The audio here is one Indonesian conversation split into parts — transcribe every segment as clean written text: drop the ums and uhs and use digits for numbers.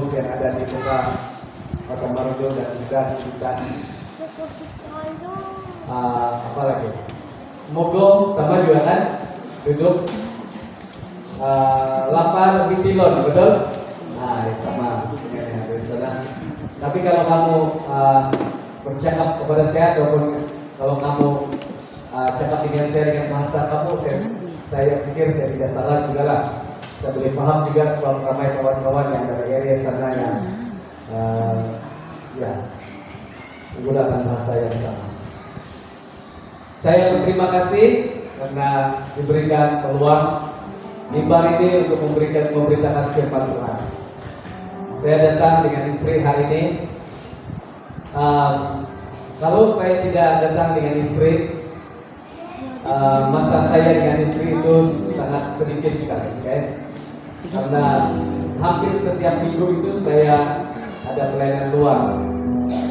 pengurus yang ada di Kota Margo dan juga kita apa lagi? Mogong sama juga kan duduk lapar lebih tilon, betul? Nah, sama dengan dari sana. Tapi kalau kamu bercakap kepada saya ataupun kalau kamu cakap dengan saya dengan bahasa kamu, saya pikir saya tidak salah juga lah. Saya boleh paham juga soal ramai kawan-kawan yang dari area sana yang ya menggunakan bahasa yang sama. Saya berterima kasih karena diberikan peluang mimbar ini untuk memberitakan firman Tuhan. Saya datang dengan istri hari ini. Kalau saya tidak datang dengan istri, masa saya dengan istri itu sangat sedikit sekali, okay? Karena hampir setiap minggu itu saya ada pelayanan luar.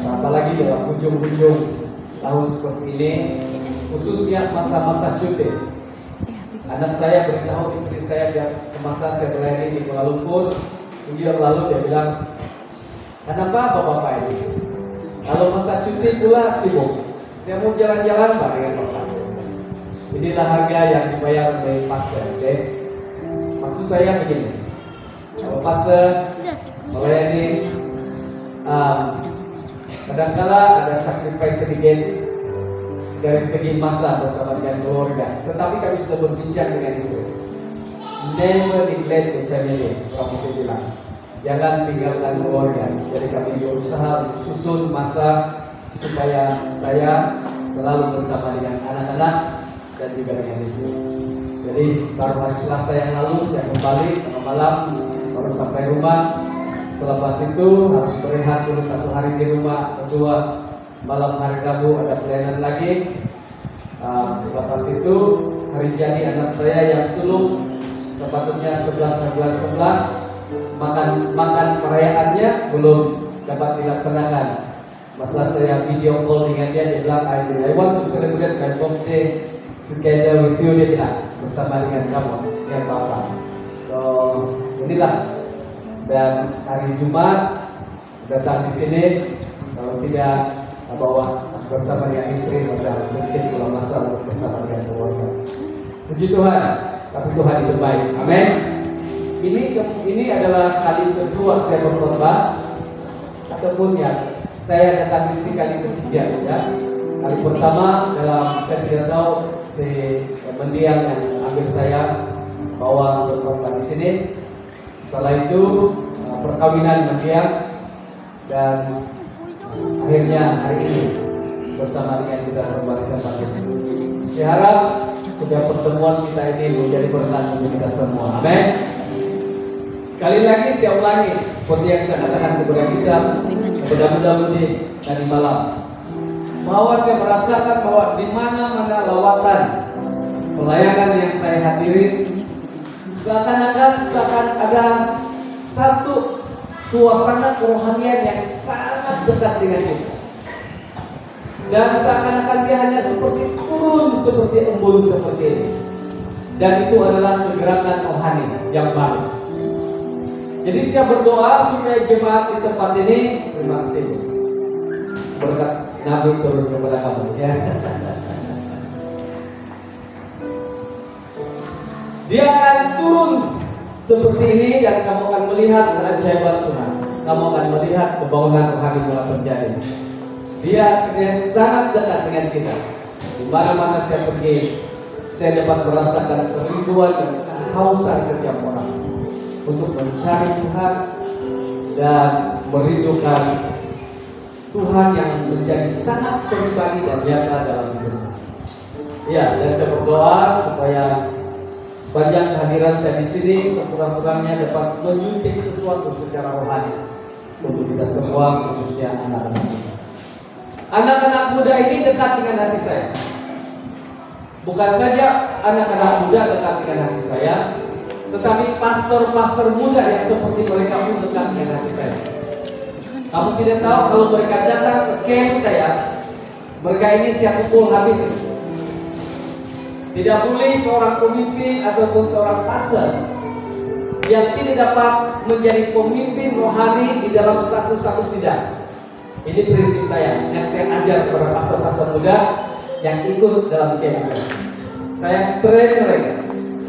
Apalagi dalam ujung-ujung tahun seperti ini, khususnya masa-masa cuti. Anak saya beritahu istri saya semasa saya melayani di Kuala Lumpur, minggu yang lalu dia bilang, kenapa bapak-bapak ini? Kalau masa cuti pula sibuk, saya mau jalan-jalan Pak dengan bapak. Inilah harga yang dibayar oleh pastor, okay? Maksud saya begini, kalau pastor melayani, kadang-kala ada sacrifice sedikit dari segi masa bersama dengan keluarga. Tetapi kami sudah berbincang dengan istri. Never neglect the family, kamu bilang. Jangan tinggalkan keluarga. Jadi kami berusaha susun masa supaya saya selalu bersama dengan anak-anak dan juga dengan istri. Jadi baru hari Selasa yang lalu saya kembali tengah malam, baru sampai rumah. Selepas itu harus berehat dulu 1 hari di rumah. Kedua, malam hari Rabu ada pelayanan lagi. Selepas itu hari jadi anak saya yang sulung, sepatutnya 11 makan perayaannya belum dapat dilaksanakan. Masa saya video call dengan dia bilang, I want to celebrate my birthday together with you, dia bilang, bersama dengan kamu, dengan Bapak. So inilah. Dan hari Jumat datang di sini, kalau tidak bawa bersama dengan istri, maka sedikit pulang masa bersama dengan keluarga. Puji Tuhan, tapi Tuhan itu baik. Amin. Ini adalah kali kedua saya berkhotbah, ataupun ya saya datang di sini kali ketiga ya. Kali pertama dalam saya tidak tahu si mendiang yang ambil saya bawa berkhotbah di sini. Setelah itu perkawinan mendiang dan akhirnya hari ini bersama dengan kita semua di tempat ini. Saya harap sudah pertemuan kita ini menjadi berkat bagi kita semua. Amin. Sekali lagi saya ulangi seperti yang saya katakan kepada kita mudah-mudahan tadi malam, bahwa saya merasakan bahwa di mana-mana lawatan pelayanan yang saya hadiri, seakan ada satu suasana kerohanian yang sangat dekat dengan kita. Dan seakan-akan dia hanya seperti turun, seperti embun seperti ini. Dan itu adalah kegerakan rohani yang baru. Jadi saya berdoa supaya jemaat di tempat ini, terima kasih berkat Nabi turun kepada kamu ya. Dia akan turun seperti ini dan kamu akan melihat keajaiban Tuhan. Kamu akan melihat pembangunan rohani mulai terjadi. Dia sangat dekat dengan kita. Di mana-mana saya pergi, saya dapat merasakan kerinduan dan kehausan setiap orang untuk mencari Tuhan dan merindukan Tuhan yang menjadi sangat pribadi dan nyata dalam hidupnya. Ya, dan saya berdoa supaya sepanjang kehadiran saya di sini sekurang-kurangnya dapat menyuntik sesuatu secara rohani untuk kita semua, khususnya anak-anak muda. Anak-anak muda ini dekat dengan hati saya. Bukan saja anak-anak muda dekat dengan hati saya, tetapi pastor-pastor muda yang seperti mereka pun dekat dengan hati saya. Kamu tidak tahu kalau mereka datang ke camp saya, mereka ini saya pukul habis. Tidak boleh seorang pemimpin ataupun seorang pastor yang tidak dapat menjadi pemimpin rohani di dalam satu-satu sidang. Ini prinsip saya yang saya ajar kepada pastor-pastor muda yang ikut dalam camp saya. Saya train mereka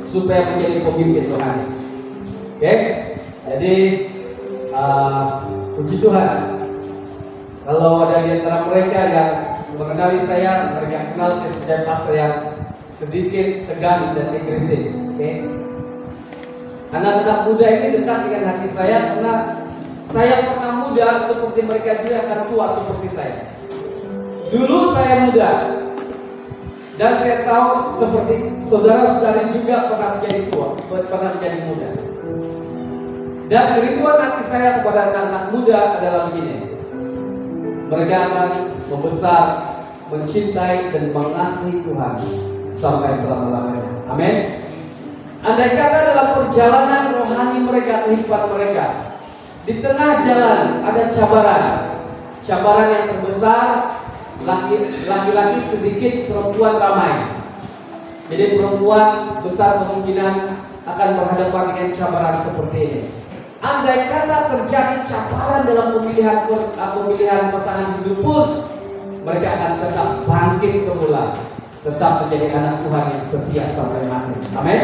supaya menjadi pemimpin rohani. Oke? Jadi puji Tuhan. Kalau ada di antara mereka yang mengenali saya, mereka kenal saya sebagai pastor yang sedikit tegas dan agresif. Oke? Anak-anak muda ini dekat dengan hati saya karena saya pernah muda seperti mereka juga akan tua seperti saya. Dulu saya muda dan saya tahu seperti saudara-saudari juga pernah menjadi tua, pernah menjadi muda. Dan kerinduan hati saya kepada anak-anak muda adalah begini. Mereka akan membesar, mencintai dan mengasihi Tuhan sampai selama-lamanya. Amin. Andai kata dalam perjalanan rohani mereka, kehidupan mereka, di tengah jalan ada cabaran yang terbesar, laki-laki sedikit, perempuan ramai. Jadi perempuan besar kemungkinan akan berhadapan dengan cabaran seperti ini. Andai kata terjadi cabaran dalam pemilihan pasangan hidup pun, mereka akan tetap bangkit semula, tetap menjadi anak Tuhan yang setia sampai mati. Amin.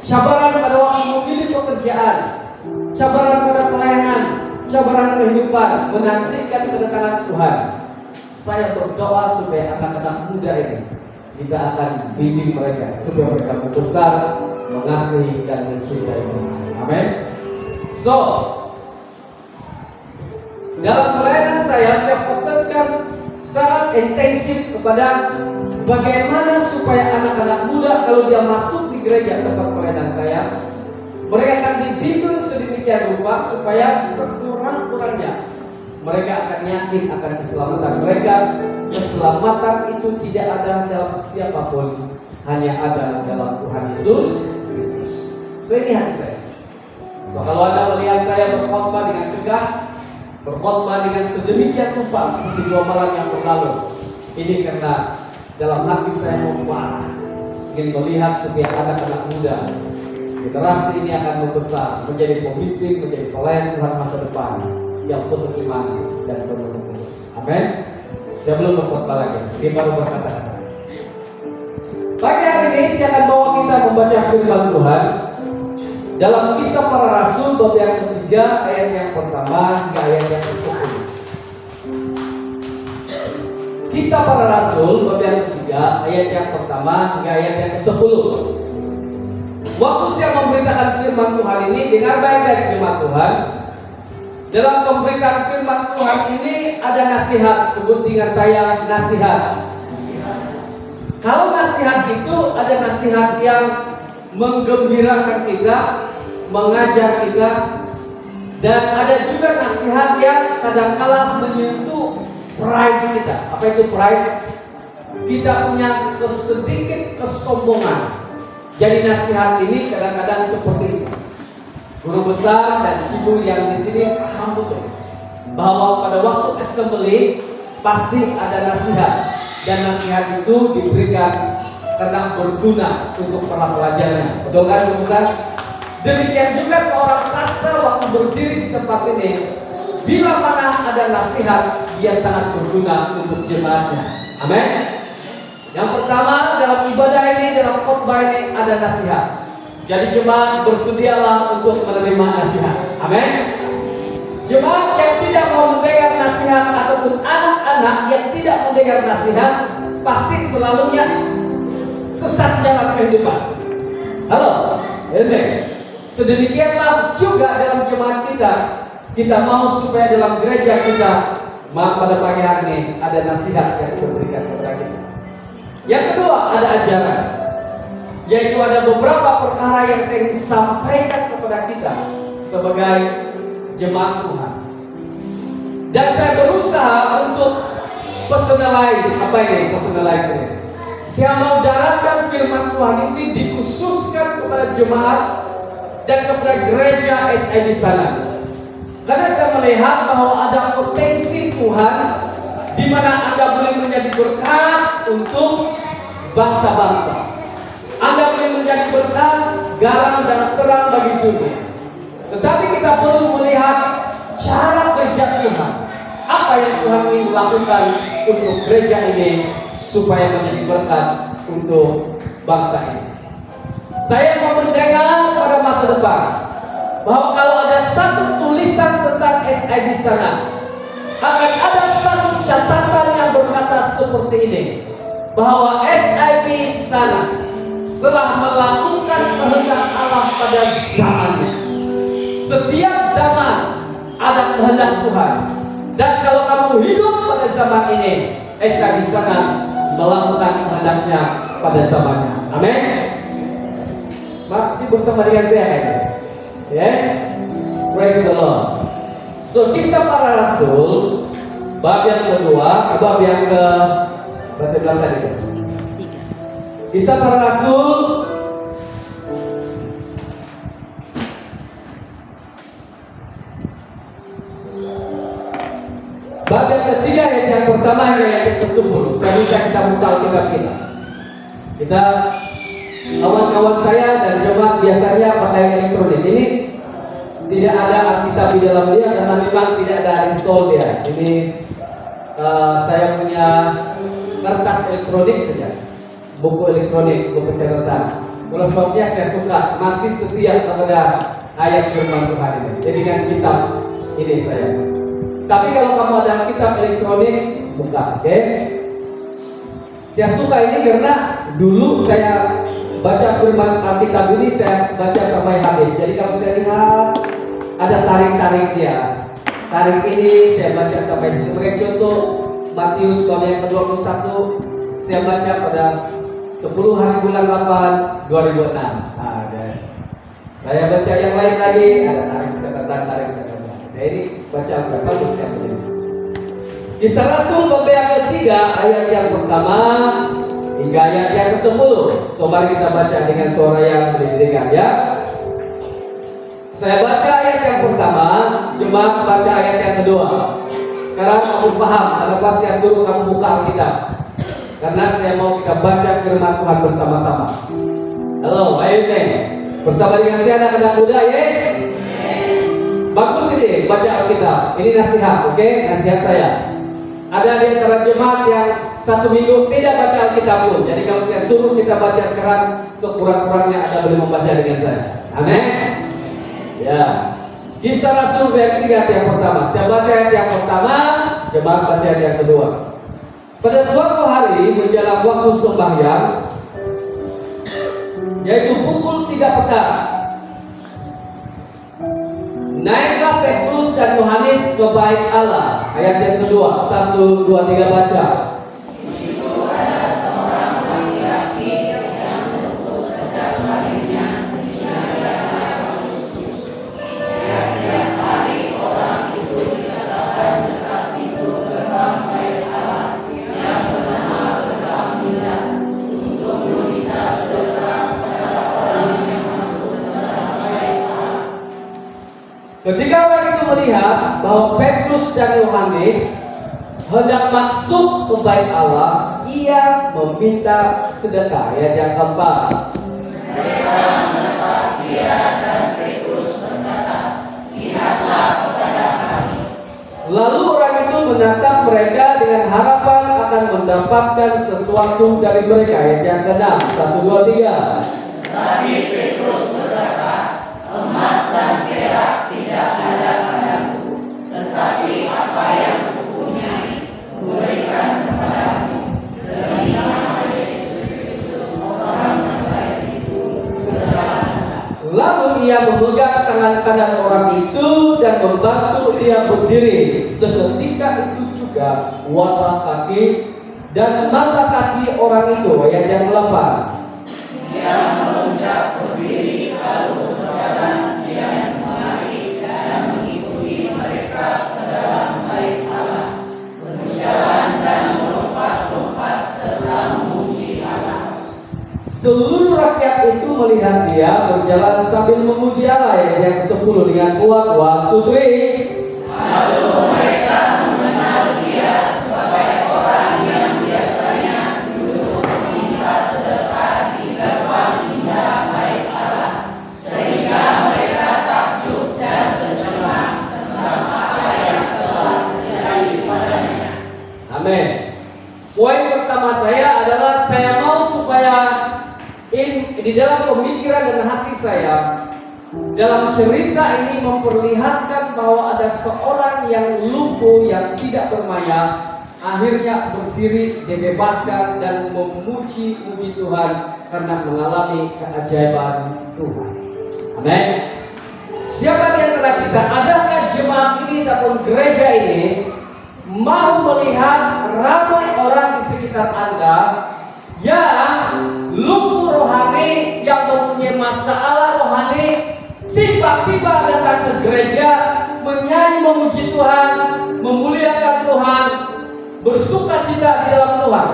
Cabaran pada waktu memilih pekerjaan, cabaran pada pelayanan, cabaran kehidupan, menantikan kedatangan Tuhan. Saya berdoa supaya anak-anak muda ini kita akan bimbing mereka supaya mereka membesar, mengasihi dan mencintai Tuhan. Amin. So, dalam pelayanan saya fokuskan sangat intensif kepada bagaimana supaya anak-anak muda kalau dia masuk di gereja tempat pelayanan saya, mereka akan dibimbing sedemikian rupa supaya sekurang-kurangnya mereka akan yakin akan keselamatan mereka. Keselamatan itu tidak ada dalam siapapun, hanya ada dalam Tuhan Yesus Kristus. So ini hati saya. So kalau Anda melihat saya berkhotbah dengan tegas, berkhotbah dengan sedemikian rupa seperti 2 malam yang berlalu, ini karena dalam hati saya memparah ingin melihat supaya anak-anak muda generasi ini akan membesar menjadi pemimpin, menjadi pelayan Tuhan masa depan yang penuh iman dan penuh kudus. Amin. Saya belum berkhotbah lagi, dia baru berkata-kata. Pagi hari ini saya akan bawa kita membaca firman Tuhan dalam Kisah Para Rasul bab yang ketiga ayat yang pertama hingga ayat yang ke-10. Kisah Para Rasul bab yang ketiga ayat yang pertama hingga ayat yang ke-10. Waktu saya memberitakan firman Tuhan ini, dengar baik-baik jemaat Tuhan. Dalam pemberitaan firman Tuhan ini ada nasihat, sebut dengan saya nasihat. Kalau nasihat itu ada nasihat yang menggembirakan kita, mengajar kita, dan ada juga nasihat yang kadang-kala menyentuh pride kita. Apa itu pride? Kita punya sedikit kesombongan. Jadi nasihat ini kadang-kadang seperti itu. Guru besar dan cibu yang di sini paham betul bahwa pada waktu assembly pasti ada nasihat, dan nasihat itu diberikan karena berguna untuk para pelajarnya. Betul kan Guru besar? Demikian juga seorang pastor waktu berdiri di tempat ini, bila mana ada nasihat, dia sangat berguna untuk jemaatnya. Amin. Yang pertama, dalam ibadah ini, dalam khotbah ini ada nasihat. Jadi jemaat bersedialah untuk menerima nasihat. Amin. Jemaat yang tidak mau mendengar nasihat ataupun anak-anak yang tidak mendengar nasihat pasti selalunya sesat jalan kehidupan. Halo, amen. Sedemikianlah juga dalam jemaat kita. Kita mau supaya dalam gereja kita pada pagi hari ini ada nasihat yang saya berikan kepada kita. Yang kedua, ada ajaran, yaitu ada beberapa perkara yang saya ingin sampaikan kepada kita sebagai jemaat Tuhan. Dan saya berusaha untuk personalize. Apa ini personalize ini? Saya mau daratkan firman Tuhan ini dikhususkan kepada jemaat dan kepada gereja SI di sana. Karena saya melihat bahwa ada potensi Tuhan di mana Anda boleh menjadi berkat untuk bangsa-bangsa. Anda boleh menjadi berkat garam dan terang bagi dunia. Tetapi kita perlu melihat cara kerja Tuhan. Apa yang Tuhan ingin lakukan untuk gereja ini supaya menjadi berkat untuk bangsa ini. Saya mau mendengar pada masa depan bahwa kalau ada satu tulisan tentang SIB sana, akan ada satu catatan yang berkata seperti ini, bahwa SIB sana telah melakukan kehendak Allah pada zamannya. Setiap zaman ada kehendak Tuhan, dan kalau kamu hidup pada zaman ini, SIB sana melakukan kehendaknya pada zamannya. Amin. Masih bersama dengan saya ini. Yes, praise the Lord. So, Kisah Para Rasul bab yang kedua, bab yang ke bahasa bilang tadi kan? Kisah Para Rasul bab yang ketiga, ayat yang pertama hingga ayat yang ke-10. Saya minta kita buka Alkitab kita. Kita, kawan-kawan saya dan jemaat biasanya pakai elektronik. Ini tidak ada Alkitab di dalam dia karena memang tidak ada install dia. Ini saya punya kertas elektronik saja, buku elektronik, buku catatan. Kalau sebabnya saya suka, masih setia kepada ayat firman Tuhan ini. Jadi dengan kitab ini saya. Tapi kalau kamu ada kitab elektronik, buka, oke? Saya suka ini karena dulu saya baca firman Alkitab ini, saya baca sampai habis. Jadi kalau saya lihat ada tarik-tarik dia. Tarik ini saya baca sampai sebagai contoh Matius bab yang ke-21 saya baca pada 10 hari bulan 8 2006. Saya baca yang lain lagi, ada tarik catatan. Nah ini baca Alkitab bagus yang ini. Kisah Rasul bab yang ketiga ayat yang pertama hingga ayat yang ke-10. So mari kita baca dengan suara yang didengar ya. Saya baca ayat yang pertama, jemaat baca ayat yang kedua. Sekarang kamu paham kenapa saya suruh kamu buka Alkitab? Karena saya mau kita baca firman Tuhan bersama-sama. Halo, ayo deh. Bersama dengan saya anak-anak muda, yes? Bagus ini baca Alkitab. Ini nasihat, oke? Nasihat saya. Ada di antara jemaat yang 1 minggu tidak baca Alkitab pun. Jadi kalau saya suruh kita baca sekarang, sekurang-kurangnya Anda boleh membaca dengan saya. Amin. Ya. Kisah Rasul yang ketiga ayat yang pertama. Saya baca ayat yang pertama, jemaat baca ayat yang kedua. Pada suatu hari menjelang waktu sembahyang, yaitu pukul 3 petang, naiklah Petrus dan Yohanes ke bait Allah. Ayat yang kedua, 1, 2, 3 baca. Itu ada seorang laki-laki yang lupus sejak lahirnya sehingga dia harus susu. Tiap hari orang itu diletakkan dekat pintu gerbang bait Allah yang bernama Gerbang Indah untuk meminta sedekah kepada orang yang masuk ke dalam bait Allah. Ketika orang itu melihat bahwa Petrus dan Yohanes hendak masuk ke bait Allah, ia meminta sedekah. Ayat yang keempat. Mereka menatap dia dan Petrus berkata, "Lihatlah kepada kami." Lalu orang itu menatap mereka dengan harapan akan mendapatkan sesuatu dari mereka. Ayat yang ke-6. 1, 2, 3. Tapi Petrus berkata, "Emas dan perak tidak ada padaku, tetapi apa yang kupunyai kuberikan kepadamu. Demi nama Yesus Kristus orang Nazaret itu berjalanlah." Lalu ia memegang tangan kanan orang itu dan membantu dia berdiri. Seketika itu juga wajah kaki dan mata kaki orang itu. Ayat yang 8. Dia melonjak berdiri lalu berjalan kian kemari dan mengikuti mereka ke dalam bait Allah, berjalan dan melompat-lompat serta memuji Allah. Seluruh rakyat itu melihat dia berjalan sambil memuji Allah. Ayat yang 10 dengan kuat. 1, 2, 3. Lalu mereka mengenal dia sebagai orang yang biasanya duduk meminta sedekah di gerbang indah bait Allah pikiran dan hati saya. Dalam cerita ini memperlihatkan bahwa ada seorang yang lumpuh, yang tidak bermaya, akhirnya berdiri, dibebaskan dan memuji-muji Tuhan karena mengalami keajaiban Tuhan. Amin. Siapa di antara kita, adakah jemaat ini ataupun gereja ini mau melihat ramai orang di sekitar Anda yang lumpuh rohani, yang mempunyai masalah rohani, tiba-tiba datang ke gereja, menyanyi memuji Tuhan, memuliakan Tuhan, bersuka cita di dalam Tuhan.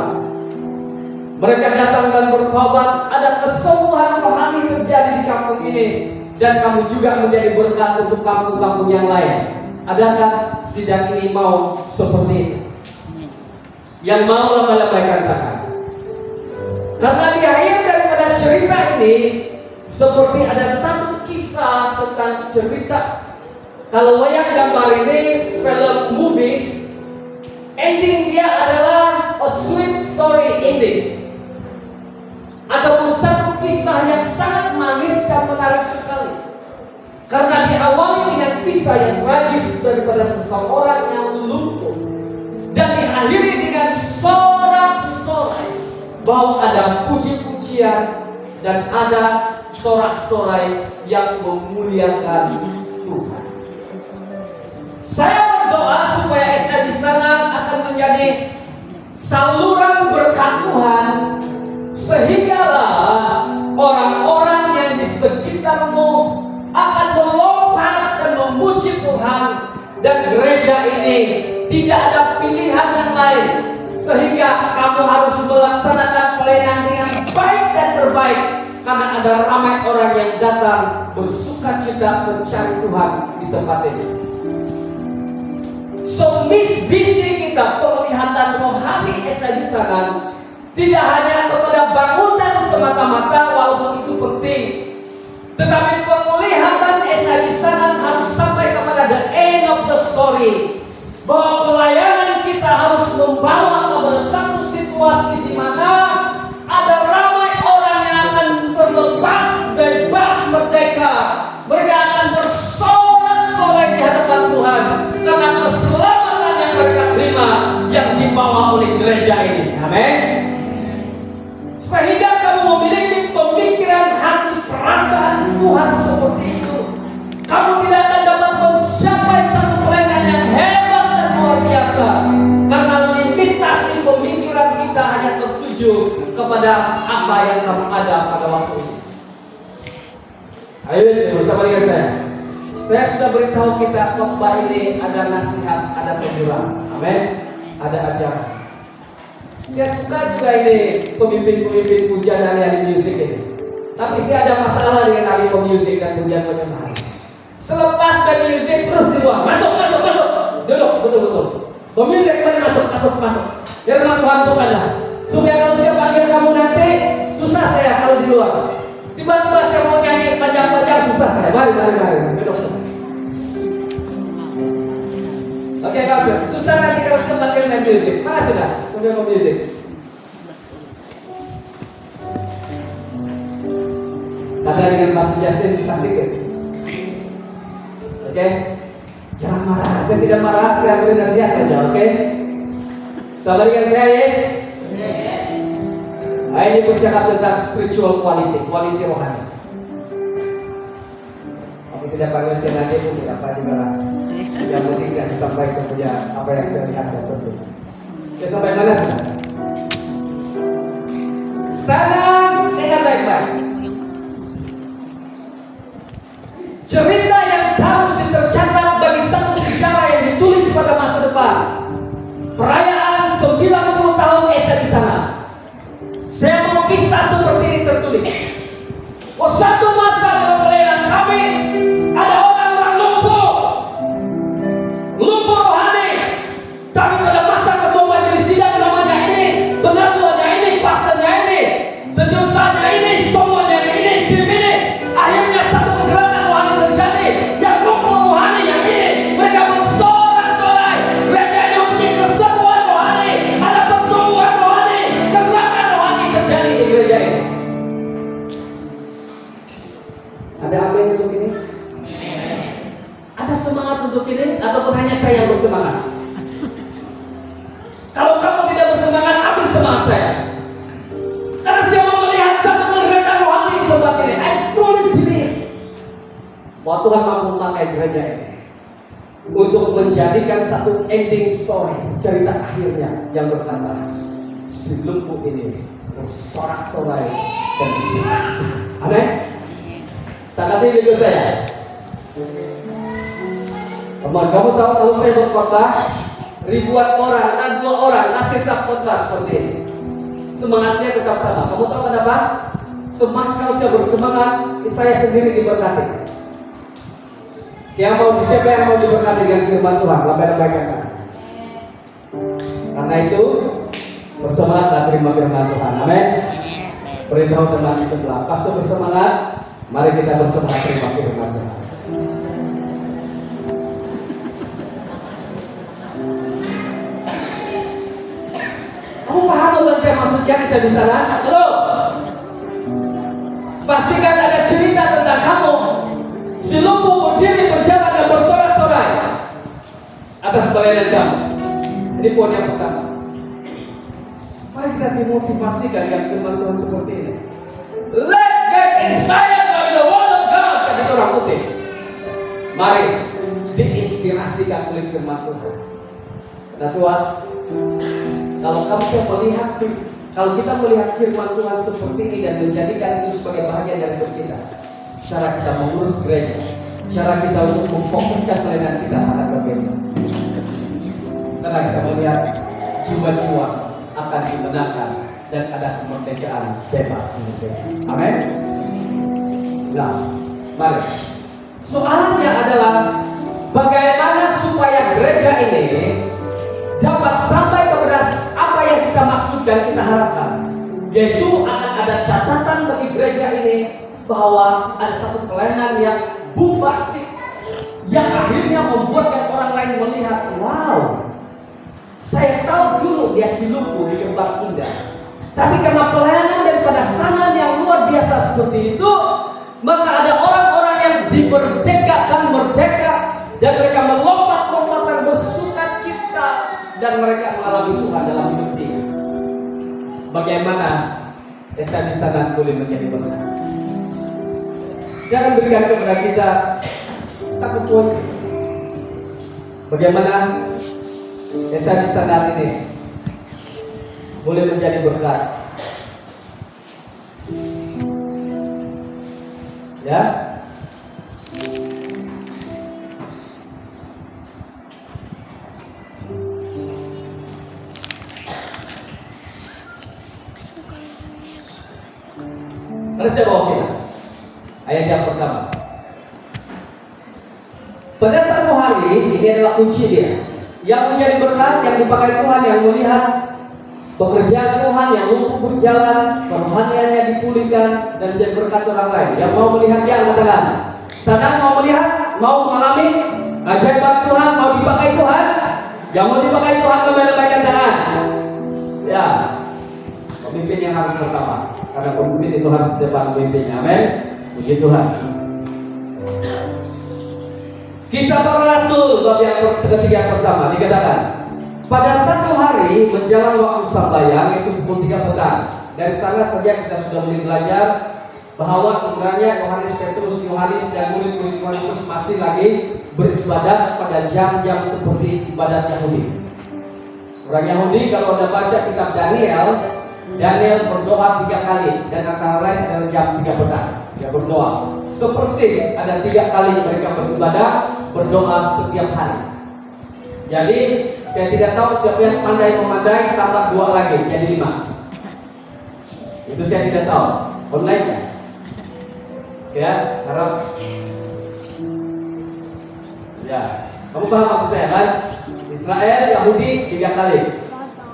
Mereka datang dan bertobat, ada kesembuhan rohani terjadi di kampung ini, dan kamu juga menjadi berkat untuk kampung-kampung yang lain. Adakah sidang ini mau seperti itu? Yang mau lemah-lemahkan tangan. Karena di akhir daripada cerita ini seperti ada satu kisah tentang cerita. Kalau wayang gambar ini film movies, ending dia adalah a sweet story ending, ataupun satu kisah yang sangat manis dan menarik sekali. Karena diawali dengan kisah yang tragis daripada seseorang yang lumpuh, dan diakhiri dengan sorak-sorai bahwa ada puji-pujian dan ada sorak-sorai yang memuliakan Tuhan. Saya berdoa supaya SN di sana akan menjadi saluran berkat Tuhan, sehinggalah orang-orang yang di sekitarmu akan melompat dan memuji Tuhan, dan gereja ini tidak ada pilihan yang lain, sehingga kamu harus melaksanakan pelayanan dengan baik dan terbaik, karena ada ramai orang yang datang bersuka cita mencari Tuhan di tempat ini. So visi kita penglihatan rohani Esa di sana tidak hanya kepada bangunan semata-mata, walaupun itu penting, tetapi penglihatan Esa di sana harus sampai kepada the end of the story, bahwa pelayanan kita harus membawa kepada satu situasi di mana ada ramai orang yang akan terlepas, bebas, merdeka. Mereka akan bersorak-sorai di hadapan Tuhan karena keselamatan yang mereka terima yang dibawa oleh gereja ini. Amin. Sehingga kamu memiliki pemikiran hati perasaan Tuhan seperti itu, kamu tidak akan dapat mencapai satu pelayanan yang hebat dan luar biasa, karena limitasi pemikiran kita hanya tertuju kepada apa yang kamu ada pada waktu ini. Ayo bersama dengan saya. Saya sudah beritahu kita khotbah ini ada nasihat, ada teguran, amin, ada ajaran. Saya suka juga ini pemimpin-pemimpin pujian ahli musik ini. Tapi saya ada masalah dengan ahli musik dan pujian penyembah. Selepas dari musik terus di luar, masuk, duduk, betul. Pemusik kembali masuk. Firman Tuhan Tuhanlah. Supaya kalau saya panggil kamu nanti, susah saya kalau di luar. Tiba-tiba saya mau nyanyi panjang-panjang, susah saya. Mari, duduk. Oke, Pastor. Susah nanti kalau saya panggil main musik. Mana sudah? Sudah mau musik. Kata dengan bahasa Jasin susah sedikit. Oke? Jangan marah. Saya tidak marah. Saya beri nasihat saja. Oke? Sabar dengan saya, yes? Ini bercakap tentang spiritual quality rohani. Aku tidak panggil saya nanti pun tidak apa juga lah. Yang penting saya sampai saja apa yang saya lihat dan penting. Oke, sampai mana sih? Sana dengan baik-baik. Cerita yang harus tercatat bagi satu sejarah yang ditulis pada masa depan. Perayaan 90 tahun Esa di sana. Saya mau kisah seperti ini tertulis. Satu masa dalam pelayanan kami ada orang-orang lumpuh rohani. Tapi pada masa ketua majelis sidang namanya ini, penatuannya ini, pastornya ini, setiausaha ini, semuanya ini, tim ini, akhirnya satu pergerakan rohani terjadi. Yang lumpuh rohani yang bersemangat untuk ini ataupun hanya saya yang bersemangat? Kalau kamu tidak bersemangat, ambil semangat saya. Karena saya mau melihat satu pergerakan rohani di tempat ini. I truly believe bahwa Tuhan mampu memakai gereja ini untuk menjadikan satu ending story, cerita akhirnya yang berkata, si lumpuh ini bersorak-sorai dan bersuka. Amin. Sangat ini video saya. Teman, kamu tahu kalau saya berkhotbah, ribuan orang, dan 2 orang ngasih tak khotbah seperti ini. Semangat saya tetap sama. Kamu tahu kenapa? Semakin saya bersemangat, saya sendiri diberkati. Siapa yang mau diberkati dengan firman Tuhan? Lambai-lambaikan tangan. Karena itu bersemangatlah terima firman Tuhan. Amin. Beritahu teman di sebelah, pas bersemangat, mari kita bersemangat terima firman Tuhan. Kamu paham apa yang saya maksudkan di sana? Halo. Pastikan ada cerita tentang kamu. Si lumpuh berdiri berjalan dan bersorak-sorai atas pelayanan kamu. Ini poin yang pertama. Mari kita dimotivasikan dengan firman Tuhan seperti ini. Let get inspired by the word of God. Kata orang putih. Mari diinspirasikan oleh firman Tuhan. Kata Tuhan, kalau kita melihat firman Tuhan seperti ini dan menjadikan itu sebagai bahagian dari hidup kita, cara kita mengurus gereja, cara kita untuk memfokuskan pelayanan kita akan berbeda. Karena kita melihat jiwa-jiwa akan dimenangkan dan ada kemerdekaan bebas. Amin. Nah, mari. Soalnya adalah bagaimana supaya gereja ini dapat sampai kepada apa yang kita maksudkan, kita harapkan, yaitu akan ada catatan bagi gereja ini bahwa ada satu pelayanan yang bombastik yang akhirnya membuatkan orang lain melihat, wow, saya tahu dulu dia si lumpuh di Kembang Indah, tapi karena pelayanan daripada sangat yang luar biasa seperti itu, maka ada orang-orang yang dimerdekakan merdeka dan mereka melompat-lompat dan bersuka cita dan mereka mengalami Tuhan dalam hidup dia. Bagaimana Esa di sana boleh menjadi berkat? Saya akan berikan kepada kita satu poin. Bagaimana Esa di sana ini boleh menjadi berkat? Ya. Mari saya bawa kita ayat yang pertama. Pada satu hari, ini adalah kunci dia, yang menjadi berkat, yang dipakai Tuhan, yang melihat pekerjaan Tuhan, yang lumpuh berjalan, kerohaniannya dipulihkan dan menjadi berkat orang lain. Yang mau melihat dia angkat tangan. Sadar mau melihat, mau mengalami ajaib Tuhan, mau dipakai Tuhan. Yang mau dipakai Tuhan, lambai-lambaikan tangan. Ya, pemimpin yang harus pertama, karena pemimpin itu harus di depan pemimpinnya. Amin. Puji Tuhan. Kisah para Rasul bab yang ketiga yang pertama dikatakan, pada satu hari menjelang waktu sembahyang, itu pukul 3 petang. Dari sana saja kita sudah mulai belajar bahwa sebenarnya Yohanes dan murid-murid Tuhan Yesus masih lagi beribadat pada jam-jam seperti ibadat Yahudi. Orang Yahudi kalau Anda baca kitab Daniel berdoa 3 kali, dan antara lain adalah jam 3 petang. Dia berdoa. Sepersis ada 3 kali mereka beribadah, berdoa setiap hari. Jadi saya tidak tahu siapa yang pandai memandai, tambah 2 lagi jadi 5. Itu saya tidak tahu. Online kan? Ya, harap. Ya, kamu paham maksud saya kan? Israel, Yahudi 3 kali.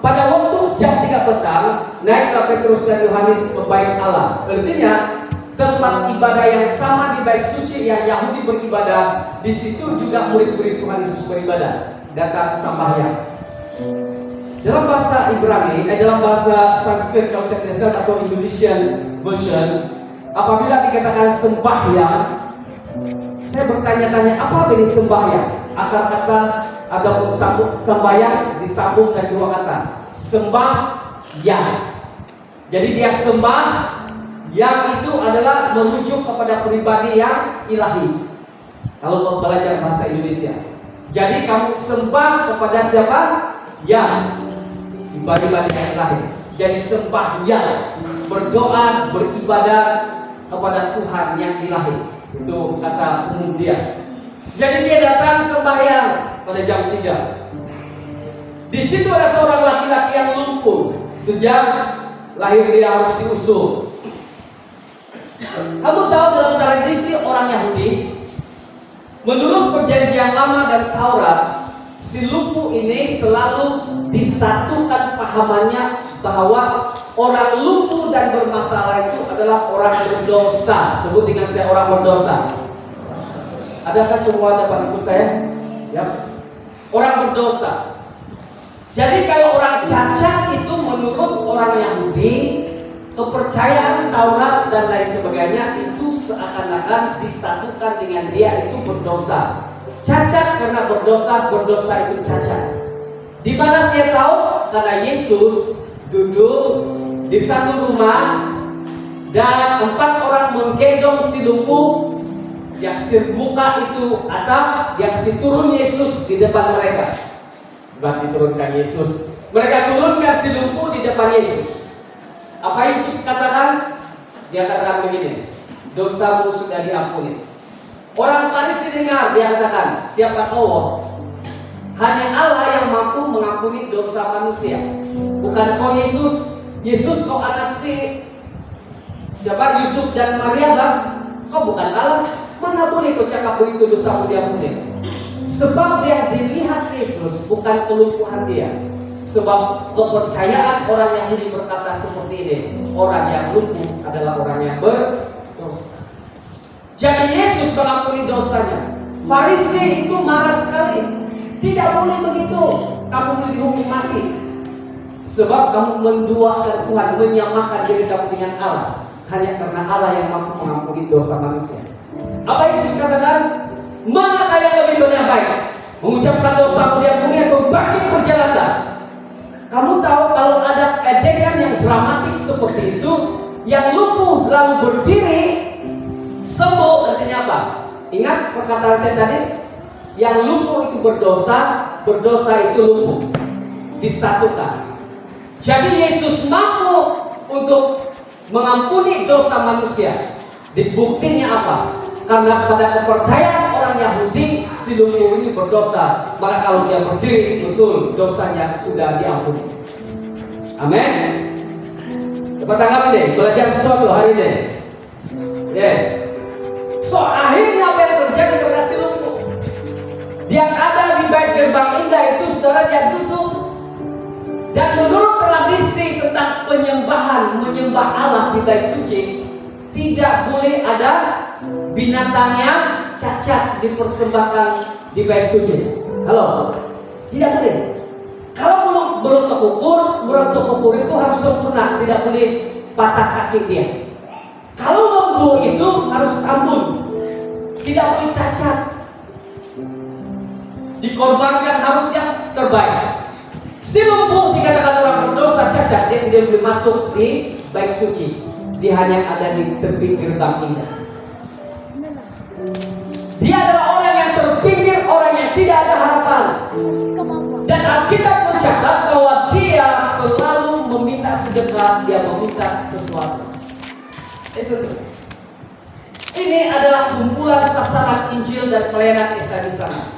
Pada waktu jam 3 petang, naiklah Petrus dan Yohanes ke bait Allah. Artinya tempat ibadah yang sama di bait suci yang Yahudi beribadah, di situ juga murid-murid Tuhan Yesus beribadah. Datang sembahyang. Dalam bahasa Ibrani, dalam bahasa Sanskrit kalau saya tidak salah, atau Indonesian version, apabila dikatakan sembahyang, saya bertanya-tanya apa ini sembahyang? akar kata ataupun sembahyang disambung dengan dua kata, sembahyang. Jadi dia sembah, yang itu adalah merujuk kepada pribadi yang ilahi. Kalau mau belajar bahasa Indonesia, jadi kamu sembah kepada siapa? Yang pribadi yang ilahi. Jadi sembahyang, berdoa, beribadah kepada Tuhan yang ilahi. Itu kata umum dia. Jadi dia datang sembahyang pada jam 3. Di situ ada seorang laki-laki yang lumpuh. Sejak lahir dia harus diusung. Kamu tahu dalam tradisi orang Yahudi, menurut perjanjian lama dan Taurat, si lumpuh ini selalu disatukan pahamannya bahwa orang lumpuh dan bermasalah itu adalah orang berdosa. Sebut dengan saya, orang berdosa. Adakah semua dapat ikut saya? Ya. Orang berdosa. Jadi kalau orang cacat itu menurut orang Yahudi, kepercayaan Taurat dan lain sebagainya itu seakan-akan disatukan dengan dia itu berdosa. Cacat karena berdosa, berdosa itu cacat. Di mana saya tahu? Karena Yesus duduk di satu rumah dan 4 orang menggendong si lumpuh, yang si buka itu atap, yang si turun Yesus di depan mereka. Bukan diturunkan Yesus, mereka turunkan si lumpuh di depan Yesus. Apa Yesus katakan? Dia katakan begini, dosamu sudah diampuni. Orang Farisi dengar, dia katakan, siapa kau? Hanya Allah yang mampu mengampuni dosa manusia. Bukan kau Yesus. Yesus kau anak si siapa? Yusuf dan Maria kan? Kau bukan Allah. Mana boleh kau cakap begitu, dosamu diampuni? Sebab dia dilihat Yesus bukan kelumpuhan dia. Sebab kepercayaan orang Yahudi berkata seperti ini, orang yang lumpuh adalah orang yang berdosa. Jadi Yesus mengampuni dosanya. Farisi itu marah sekali. Tidak boleh begitu, kamu boleh dihukum mati. Sebab kamu menduakan Tuhan, menyamakan diri kamu dengan Allah, hanya karena Allah yang mampu mengampuni dosa manusia. Apa Yesus katakan? Manakah yang lebih baik? Mengucapkan dosamu diampuni atau bangkit berjalanlah? Kamu tahu kalau ada adegan yang dramatik seperti itu, yang lumpuh lalu berdiri, sembuh, artinya apa? Ingat perkataan saya tadi? Yang lumpuh itu berdosa, berdosa itu lumpuh, disatukan. Jadi Yesus mampu untuk mengampuni dosa manusia. Buktinya apa? Karena pada kepercayaan orang Yahudi, si lumpuh ini berdosa, maka kalau dia berdiri, betul dosanya sudah diampuni. Amin. Dapat tangkap deh, belajar sesuatu hari ini. Yes. So akhirnya apa yang terjadi pada si lumpuh? Yang ada di bait gerbang indah itu, saudara, dia duduk. Dan menurut tradisi tentang penyembahan, menyembah Allah di bait suci, tidak boleh ada binatang yang cacat dipersembahkan di bait suci. Halo? Tidak boleh. Kalau belum terkukur itu harus sempurna, tidak boleh patah kaki dia. Kalau lembu itu harus tambun, tidak boleh cacat. Dikorbankan harus yang terbaik. Si lumpuh dikatakan orang berdosa cacat, dia tidak boleh masuk di bait suci. Dia hanya ada di tepi gerbang indah. Dia adalah orang yang terpinggir, orang yang tidak ada harapan. Dan Alkitab mencatat bahwa dia selalu meminta sedekah, dia meminta sesuatu. Ini adalah kumpulan sasaran Injil dan pelayanan Esa di sana.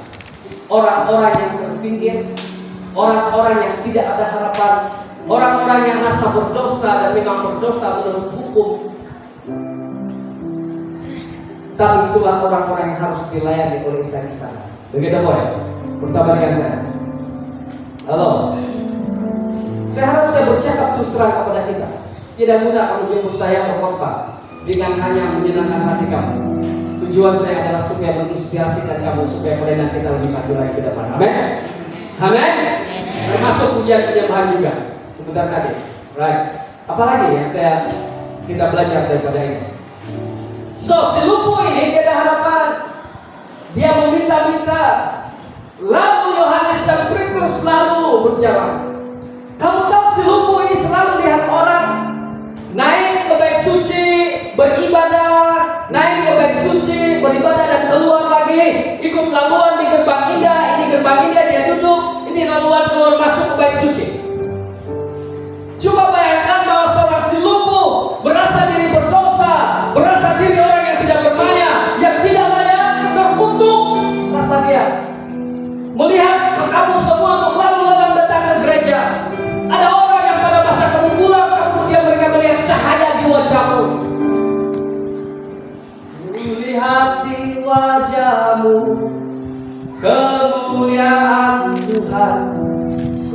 Orang-orang yang terpinggir, orang-orang yang tidak ada harapan, orang-orang yang rasa berdosa dan memang berdosa menurut hukum. Tapi itulah orang-orang yang harus dilayani oleh saya di sana. Begitu boy, bersama dengan saya. Halo. Saya harap saya bercakap terus terang kepada kita. Tidak mudah kamu jemput saya berkhotbah dengan hanya menyenangkan hati kamu. Tujuan saya adalah supaya menginspirasikan kamu supaya pelayanan kita lebih maju lagi ke depan. Amin. Amin. Termasuk pujian penyembahan juga. Sebentar tadi. Right. Apalagi yang kita belajar daripada ini. So, si lumpuh ini tidak ada harapan. Dia meminta-minta. mau berjalan. Kamu tahu si lumpuh ini selalu lihat orang naik ke bait suci, beribadah, naik ke bait suci, beribadah dan keluar lagi, ikut laluan di gerbang indah, ini gerbang indah dia duduk, ini laluan keluar masuk ke bait suci. Coba bayangkan bahwa seorang si lumpuh berasa diri berdosa, berasa diri orang yang tidak bermaya, yang tidak layak, terkutuk rasa dia. Melihat kamu semua untuk lalu lalang datang ke gereja. Ada orang yang pada masa kamu pulang, kemudian mereka melihat cahaya di wajahmu. Lihat di wajahmu kemuliaan Tuhan.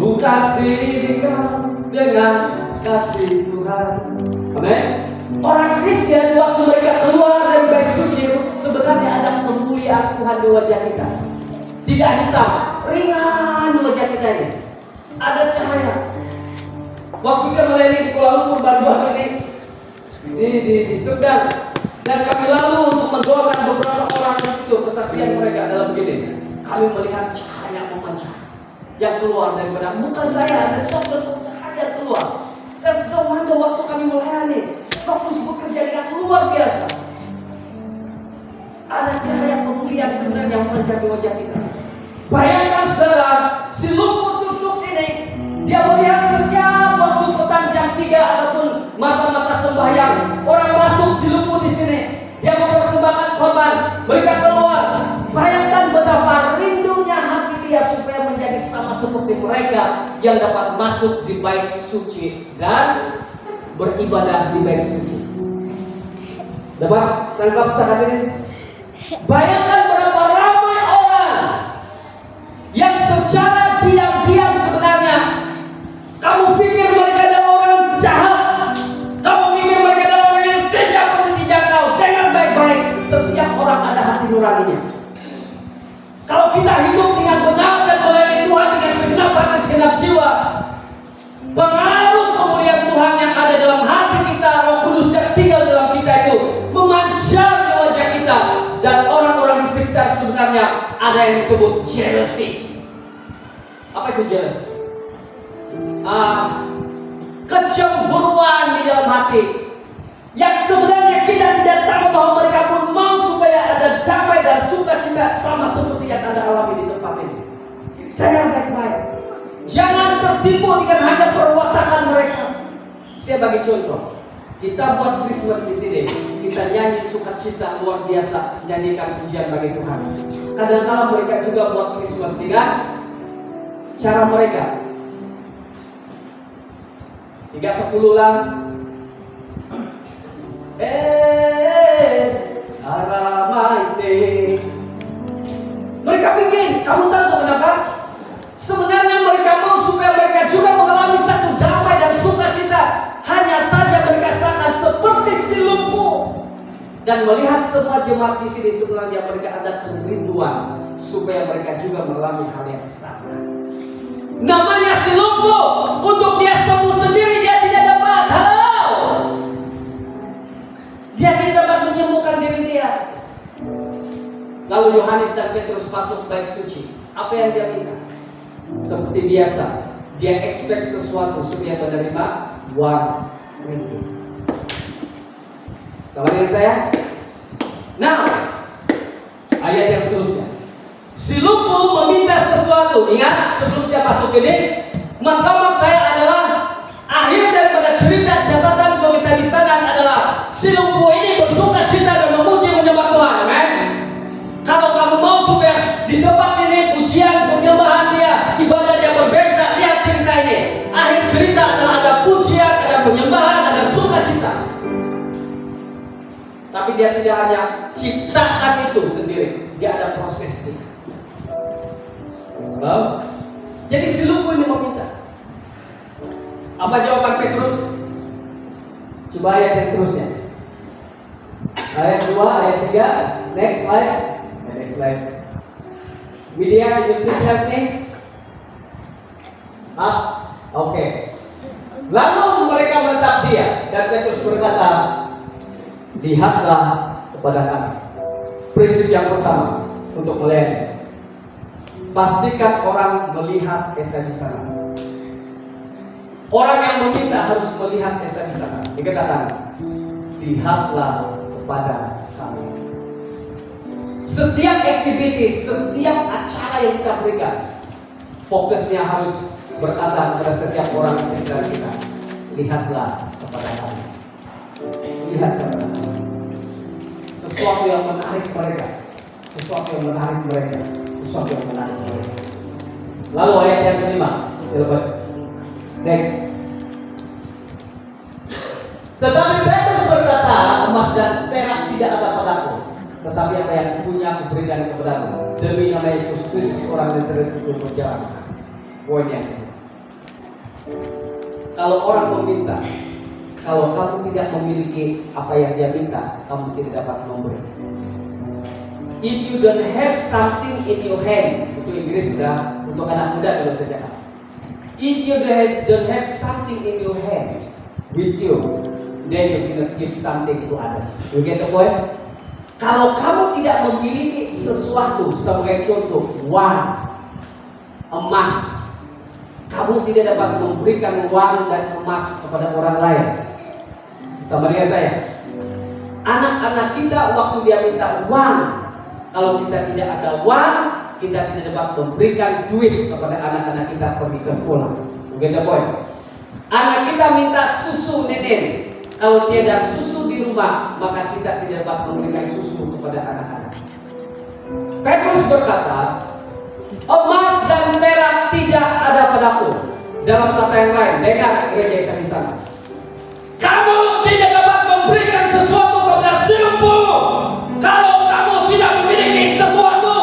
Ku kasih kau dengan kasih Tuhan. Amin. Orang Kristen waktu mereka keluar dari bait suci, sebenarnya ada kemuliaan Tuhan di wajah kita. Tidak hitam, ringan di wajah kita ini. Ada cahaya. Waktu saya melayani di Kuala Lumpur baru-baru ini di Sudan, dan kami lalu untuk mendoakan beberapa orang di situ. Kesaksian mereka adalah begini: kami melihat cahaya memancar yang keluar daripada muka saya, ada suatu cahaya keluar. Dan sedang waktu kami melayani, fokus bekerja yang luar biasa. Ada cahaya kemuliaan sebenarnya yang memancar di wajah kita. Bayangkan saudara, si lumpuh duduk ini, dia melihat setiap waktu petang jam 3 ataupun masa-masa sembahyang, orang masuk si lumpuh di sini, dia mempersembahkan korban, mereka keluar. Bayangkan betapa rindunya hati dia supaya menjadi sama seperti mereka yang dapat masuk di bait suci dan beribadah di bait suci. Dapat tangkap saat ini? Bayangkan berapa ramai orang yang secara diam-diam sebenarnya kamu pikir mereka adalah orang jahat, kamu pikir mereka adalah orang yang tidak perlu dijangkau. Dengan baik-baik, setiap orang ada hati nuraninya. Kalau kita hidup dengan benar dan melayani Tuhan dengan segenap hati, segenap jiwa, pengaruh kemuliaan Tuhan yang ada dalam hati kita, Roh Kudus yang tinggal dalam kita itu memancar di wajah kita. Dan orang-orang di sekitar sebenarnya ada yang disebut jealousy. Apa itu jealousy? Kecemburuan di dalam hati, yang sebenarnya kita tidak tahu bahwa mereka pun mau supaya ada damai dan sukacita sama seperti yang Anda alami di tempat ini. Jangan baik-baik, jangan tertipu dengan hanya perwatakan mereka. Saya bagi contoh. Kita buat Christmas di sini, kita nyanyi sukacita luar biasa, nyanyikan pujian bagi Tuhan. Kadang-kadang mereka juga buat Christmas dengan cara mereka. 3:10 lah. Aramaite. Mereka bikin, kamu tahu kenapa? Sebenarnya mereka mau supaya mereka juga mengalami satu damai dan sukacita. Hanya saja mereka sangat seperti si lumpuh. Dan melihat semua jemaat di sini, sebenarnya mereka ada kerinduan supaya mereka juga mengalami hal yang sama. Namanya si lumpuh, untuk dia sembuh sendiri dia tidak dapat. Halo, dia tidak dapat menyembuhkan diri dia. Lalu Yohanes dan Petrus masuk bait suci. Apa yang dia minta? Seperti biasa, dia expect sesuatu supaya menerima uang ringgit. Sama dengan saya? Nah, ayat yang seterusnya. Si lumpuh meminta sesuatu. Ingat, sebelum saya masuk ini, matlamat saya adalah akhir daripada cerita catatan kebisanan adalah si lumpuh ini bersuka cita dan memuji menyembah Tuhan. Amen. Kalau kamu mau supaya di tempat ini pujian penyembahan dia, ibadah dia berbeza, lihat cerita ini. Akhir cerita adalah ada pujian, ada penyembahan, ada sukacita. Tapi dia tidak hanya ciptakan itu sendiri, dia ada prosesnya. Jadi si lumpuh ini meminta. Apa jawaban Petrus? Coba ayat yang seterusnya. Ayat 2, ayat 3. Next slide. Next slide. Media, you please help me. Oke. Lalu mereka menatap dia, dan Petrus berkata, lihatlah kepada kami. Prinsip yang pertama untuk melayani, pastikan orang melihat Esa di sana. Orang yang meminta harus melihat Esa di sana. Dikatakan, lihatlah kepada kami. Setiap aktivitas, setiap acara yang kita berikan, fokusnya harus berkata kepada setiap orang di sekitar kita, lihatlah kepada kami. Lihat kepada kami. Sesuatu yang menarik mereka, sesuatu yang menarik mereka, sesuatu yang menarik mereka. Lalu ayat yang kelima, silakan. Next. Tetapi Petrus berkata, emas dan perak tidak ada padaku, tetapi apa yang punya aku berikan kepadamu. Demi nama Yesus Kristus orang Nazaret itu berjalan. Poinnya, kalau orang meminta, kalau kamu tidak memiliki apa yang dia minta, kamu tidak dapat memberi. If you don't have something in your hand, itu Inggris sudah untuk anak muda kalau saja. If you don't have something in your hand with you, then you cannot give something to others. You get the point? Kalau kamu tidak memiliki sesuatu, sebagai contoh, uang, emas, kamu tidak dapat memberikan uang dan emas kepada orang lain. Sama dengan saya, anak-anak kita waktu dia minta uang, kalau kita tidak ada uang, kita tidak dapat memberikan duit kepada anak-anak kita pergi ke sekolah. Begitu point. Anak kita minta susu nenek, kalau tiada susu di rumah, maka kita tidak dapat memberikan susu kepada anak-anak. Petrus berkata, emas dan perak tidak ada padaku. Dalam kata yang lain, dengar gereja Esa di sana. Kamu tidak dapat memberikan sesuatu kepada siapa kalau kamu tidak memiliki sesuatu.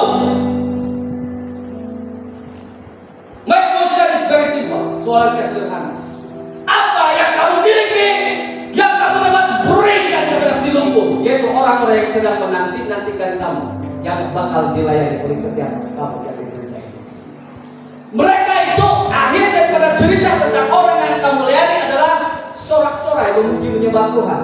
My question is very simple. Soal saya sederhana. Apa yang kamu miliki yang kamu dapat berikan kepada si lumpuh, yaitu orang-orang yang sedang menanti-nantikan kamu, yang bakal dilayani oleh setiap kamu yang di gereja ini. Mereka itu akhir daripada cerita tentang orang yang kamu layani adalah sorak-sorai memuji menyembah Tuhan.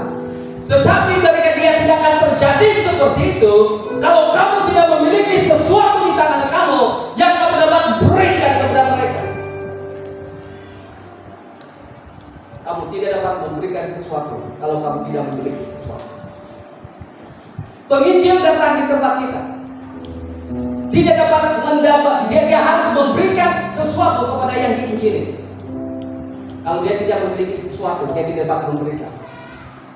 Tetapi ketika dia tidak akan terjadi seperti itu kalau kamu tidak memiliki sesuatu di tangan kamu yang kamu dapat berikan kepada mereka. Kamu tidak dapat memberikan sesuatu kalau kamu tidak memiliki sesuatu. Penginjil datang di tempat kita, tidak dapat dia harus memberikan sesuatu kepada yang diinjili. Kalau dia tidak memiliki sesuatu, dia tidak dapat memberikan.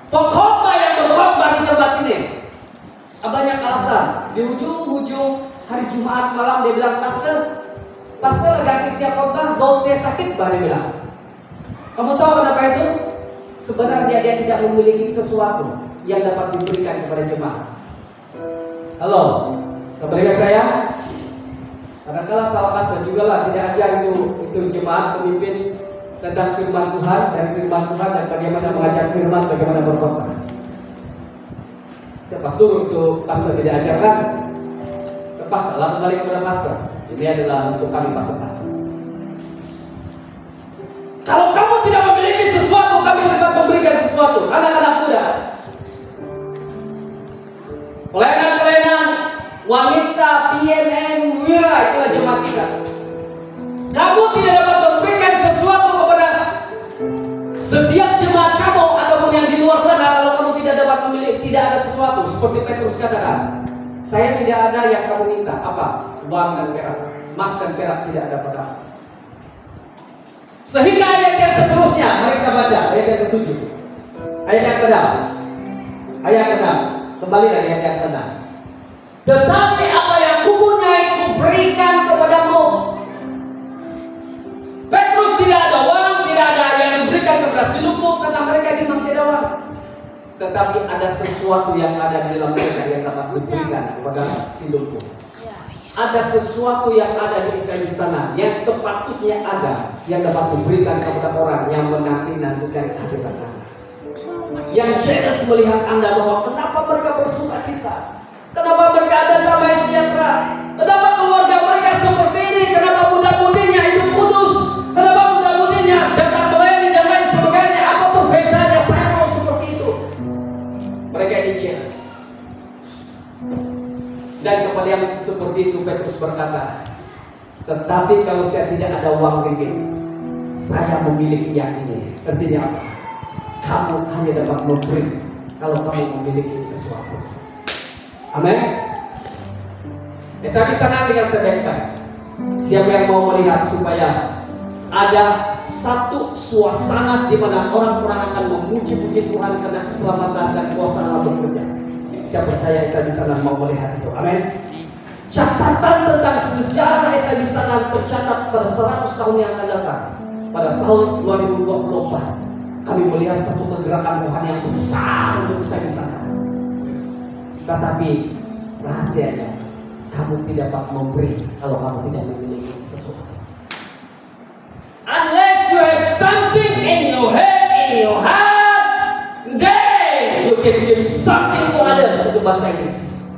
Pengkhotbah yang berkhotbah di tempat ini, banyak alasan. Di ujung hari Jumat malam dia bilang, Pastor ganti siap khotbah, bau saya sakit, dia bilang. Kamu tahu kenapa itu? Sebenarnya dia tidak memiliki sesuatu yang dapat diberikan kepada jemaat. Halo, saudara saya, kadang-kadang salah pastor juga lah tidak ajar itu jemaat pemimpin tentang firman Tuhan dan bagaimana mengajar firman, bagaimana berkhotbah. Siapa suruh untuk pastor tidak ajarkan? Terpaksa lah kembali kepada pastor. Ini adalah untuk kami pastor. Kalau kamu tidak memiliki sesuatu, kami dapat memberikan sesuatu. Anak-anak muda, pelayanan-pelayanan wanita, PMM, wira, itulah jemaat kita. Kamu tidak dapat memberikan sesuatu kepada setiap jemaat kamu ataupun yang di luar sana kalau kamu tidak dapat memiliki, tidak ada sesuatu. Seperti Petrus katakan, saya tidak ada yang kamu minta. Apa? Uang dan perak. Emas dan perak tidak ada padaku. Sehingga ayat yang seterusnya, mari kita baca ayat yang ke-7. Ayat yang ke-6. Ayat ke-6. Kembali dari ayat yang ke-6. Tetapi apa yang kupunyai kuberikan kepadamu. Petrus tidak ada uang, tidak ada yang diberikan kepada si lumpuh karena mereka memang tidak uang. Tetapi ada sesuatu yang ada di dalam mereka yang dapat diberikan kepada si lumpuh. Ada sesuatu yang ada di sana yang sepatutnya ada yang dapat diberikan kepada orang yang menanti-nantikan kehadiran Anda. Yang jelas melihat Anda bahwa kenapa mereka bersuka cita, kenapa mereka ada damai sejahtera, kenapa keluarga mereka seperti ini, kenapa muda-mudinya hidup kudus, kenapa muda-mudinya datang melayani dan lain sebagainya. Apa perbedaannya? Saya mau seperti itu. Mereka ini jelas. Dan kepada yang seperti itu Petrus berkata, tetapi kalau saya tidak ada uang ringgit, saya memiliki yang ini. Artinya apa? Kamu hanya dapat memberi kalau kamu memiliki sesuatu. Amin. Saya di sana dengan sedekah. Siapa yang mau melihat supaya ada satu suasana di mana orang-orang akan memuji-puji Tuhan karena keselamatan dan kuasa Allah bekerja. Saya percaya saya di sana mau melihat itu. Amin. Catatan tentang sejarah Esa di sana tercatat pada 100 tahun yang akan datang. Pada tahun 2024 kami melihat satu pergerakan Tuhan yang besar untuk Esa di sana. Tetapi rahasianya, kamu tidak dapat memberi kalau kamu tidak memiliki sesuatu. Unless you have something in your head, in your heart, then you can give something to others. Itu bahasa Inggris.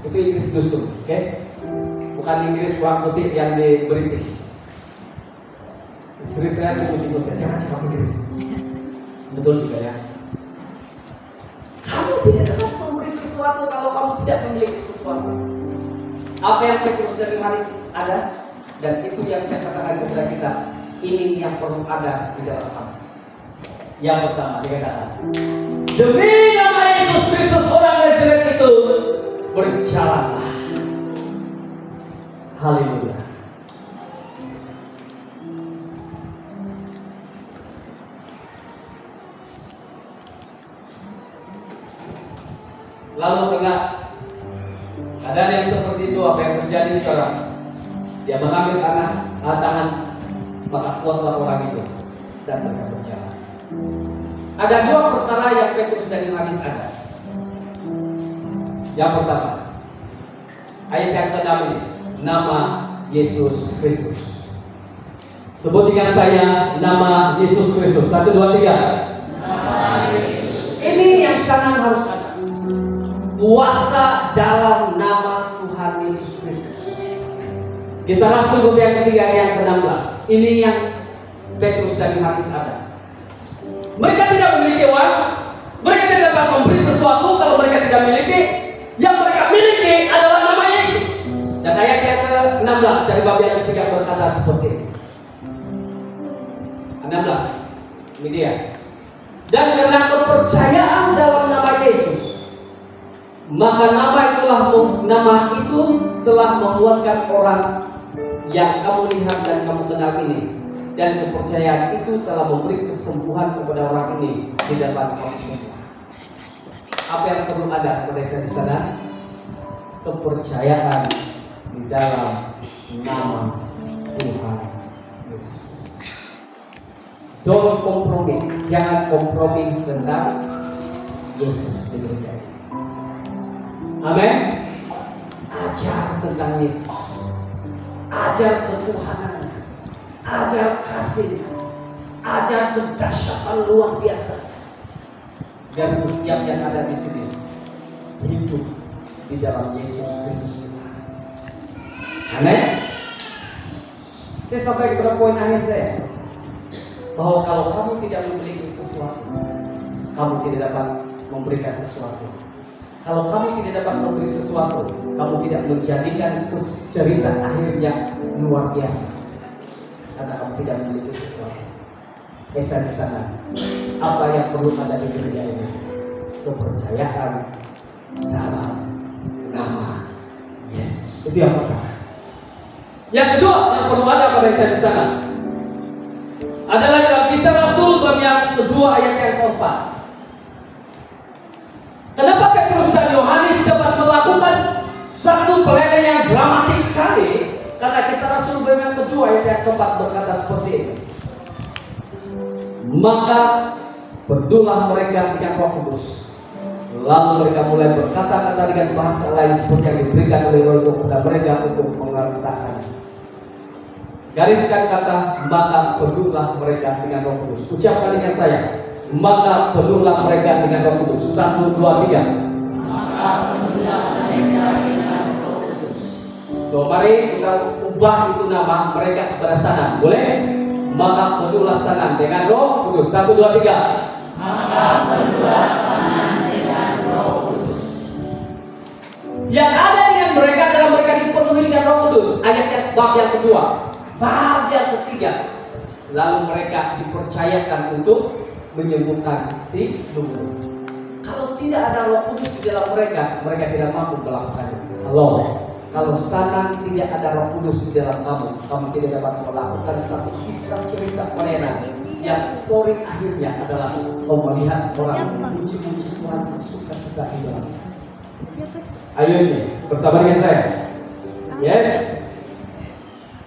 Itu Inggris dusuk, oke? Bukan Inggris warna putih yang di British. Istri saya tunggu saya jangan cakap Inggris. Betul juga ya. Kamu tidak dapat memberi sesuatu kalau kamu tidak memiliki sesuatu. Apa yang Petrus dan Yohanes ada, dan itu yang saya katakan kepada kita, ini yang perlu ada di dalam kamu. Yang pertama dikatakan, demi nama Yesus Kristus orang Nazaret itu berjalanlah. Haleluya. Lalu tengah keadaan yang seperti itu, apa yang terjadi sekarang? Dia mengambil tangan, maka kuatlah orang itu dan mereka berjalan. Ada dua perkara yang Petrus dan Yohanes ada. Yang pertama, ayat yang ke-6 ini, nama Yesus Kristus. Sebut dengan saya, nama Yesus Kristus. 1, 2, 3. Nama Yesus. Ini yang sangat harus ada. Kuasa dalam nama Tuhan Yesus Kristus. Kisah Rasul yang ketiga yang ke-16. Ini yang Petrus dan Yohanes ada. Mereka tidak memiliki uang. Mereka tidak dapat memberi sesuatu kalau mereka tidak memiliki. Yang mereka miliki adalah nama Yesus. Dan ayat yang ke-16 dari bab yang ketiga berkata seperti ini. 16. Ini dia. Dan karena kepercayaan dalam nama Yesus, maka nama itu telah menguatkan orang yang kamu lihat dan kamu kenal ini, dan kepercayaan itu telah memberi kesembuhan kepada orang ini di depan kamu semua. Apa yang perlu ada pada saya di sana? Kepercayaan di dalam nama Tuhan Yesus. Don't kompromi, jangan kompromi tentang Yesus di gereja ini. Amin. Ajar tentang Yesus, ajar ketuhanan, ajar kasih, ajar kedahsyatan luar biasa. Dan setiap yang ada di sini hidup di dalam Yesus Kristus. Amin. Saya sampai kepada poin akhir saya, bahwa kalau kamu tidak memiliki sesuatu, kamu tidak dapat memberikan sesuatu. Kalau kamu tidak dapat memberi sesuatu, kamu tidak menjadikan cerita akhir yang luar biasa, karena kamu tidak memiliki sesuatu. Esa di sana, apa yang perlu ada di gereja ini? Kepercayaan dalam nama Yesus. Itu yang pertama. Yang kedua yang perlu ada pada Esa di sana adalah dalam Kisah Rasul bab yang kedua ayat yang keempat. Kenapa Petrus dan Yohanes dapat melakukan satu pelayanan yang dramatis sekali? Karena Kisah Rasul bab yang kedua ayat yang keempat berkata seperti ini. Maka berdoalah mereka dengan Roh Kudus. Lalu mereka mulai berkata-kata dengan bahasa lain seperti yang diberikan oleh Roh itu kepada mereka untuk mengertakan. Gariskan kata maka berdoalah mereka dengan Roh Kudus. Ucapkan dengan saya. Maka penuhlah mereka dengan Roh Kudus. 1, 2, 3. Maka penuhlah mereka dengan Roh Kudus. So mari kita ubah itu nama mereka kepada sana. Boleh? Maka penuhlah sana dengan Roh Kudus. 1, 2, 3. Maka penuhlah sana dengan Roh Kudus. Yang ada dengan mereka adalah mereka dipenuhi dengan Roh Kudus. Ayat yang bab yang kedua. Bab yang ketiga. Lalu mereka dipercayakan untuk menyembuhkan si lumpuh. Kalau tidak ada Roh Kudus di dalam mereka, mereka tidak mampu melakukannya. Halo. Kalau sana tidak ada Roh Kudus di dalam kamu, kamu tidak dapat melakukan satu kisah cerita pelayanan yang story akhirnya adalah melihat orang memuji-muji Tuhan, suka cita di dalam. Ayo ini, bersabar dengan saya. Yes.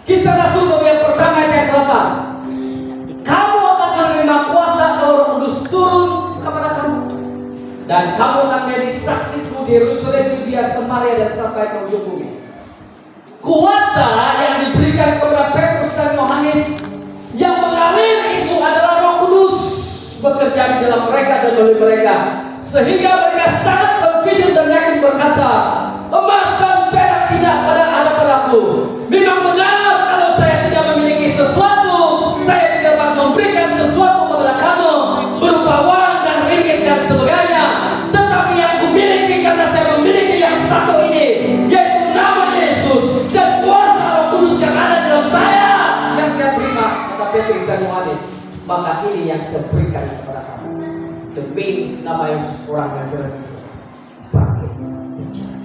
Kisah Rasul yang pertama ayat 8. Kamu akan menerima kuasa kalau Roh Kudus turun kepada kamu, dan kamu akan menjadi saksiku di Yerusalem, Yudea, Samaria, dan sampai ke ujung bumi. Kuasa yang diberikan kepada Petrus dan Yohanes yang mengalir itu adalah Roh Kudus bekerja di dalam mereka dan oleh mereka, sehingga mereka sangat confident dan yakin berkata, emas dan perak tidak ada padaku. Memang benar kalau saya tidak memiliki sesuatu, saya tidak dapat memberikan sesuatu kepada kamu berupa uang dan ringgit dan sebagainya. Tetapi yang kumiliki karena saya memiliki yang satu ini, yaitu nama Yesus dan kuasa Roh Kudus yang ada dalam saya, yang saya terima kata Petrus dan Yohanes. Maka ini yang saya berikan kepada kamu, demi nama Yesus orang Nazaret bangkit bicara.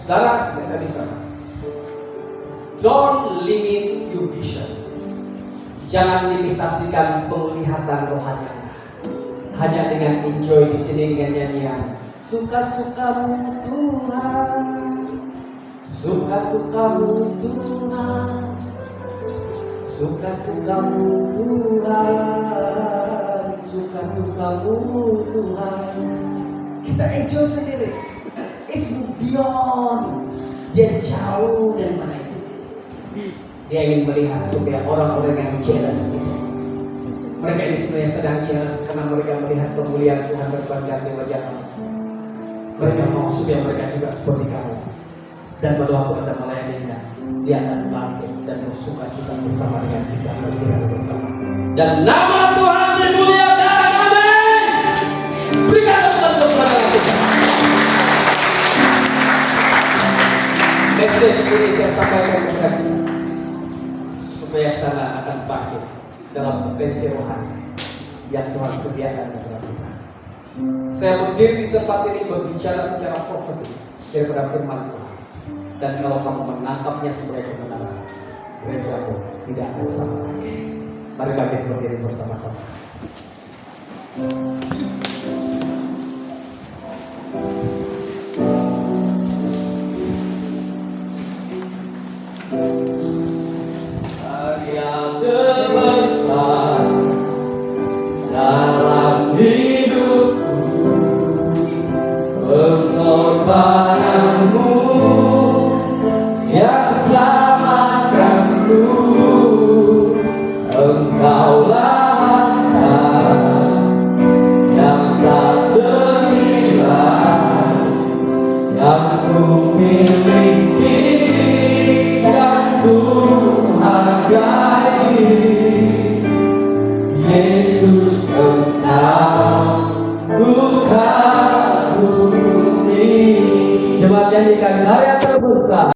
Saudara, bisa. Don't limit your vision. Jangan limitasikan penglihatan rohani Anda hanya dengan enjoy di sini dengan nyanyian suka-sukamu Tuhan, suka-sukamu Tuhan, suka-sukamu Tuhan, suka-sukamu Tuhan. Kita enjoy sendiri. It's beyond. Dia jauh dari mana itu. Dia ingin melihat supaya orang-orang yang jealous itu, mereka ini sebenarnya sedang jealous karena mereka melihat kemuliaan Tuhan berpanjang di wajah kamu. Mereka mau supaya mereka juga seperti kamu. Dan pada waktu Anda melayaninya, dia akan bangkit dan bersuka cita bersama dengan kita berkira bersama. Dan nama Tuhan dimuliakan. Amin. Berikan tepuk tangan kepada kita. Message ini saya sampaikan kepada kita supaya sana akan bangkit dalam potensi rohani yang Tuhan sediakan kepada kita. Saya berdiri di tempat ini berbicara secara profetik daripada firman Tuhan. Dan kalau kamu menangkapnya sebagai kebenaran, gerejamu tidak akan sama lagi. Mari kita berdiri bersama-sama. Karya terbesar dalam hidupku, pengorbananmu yang selamatkanku, Engkaulah harta yang tak ternilai, yang ku miliki dan ku hargai. Yesus, Engkau ku kagumi. Coba nyanyikan karya terbesar.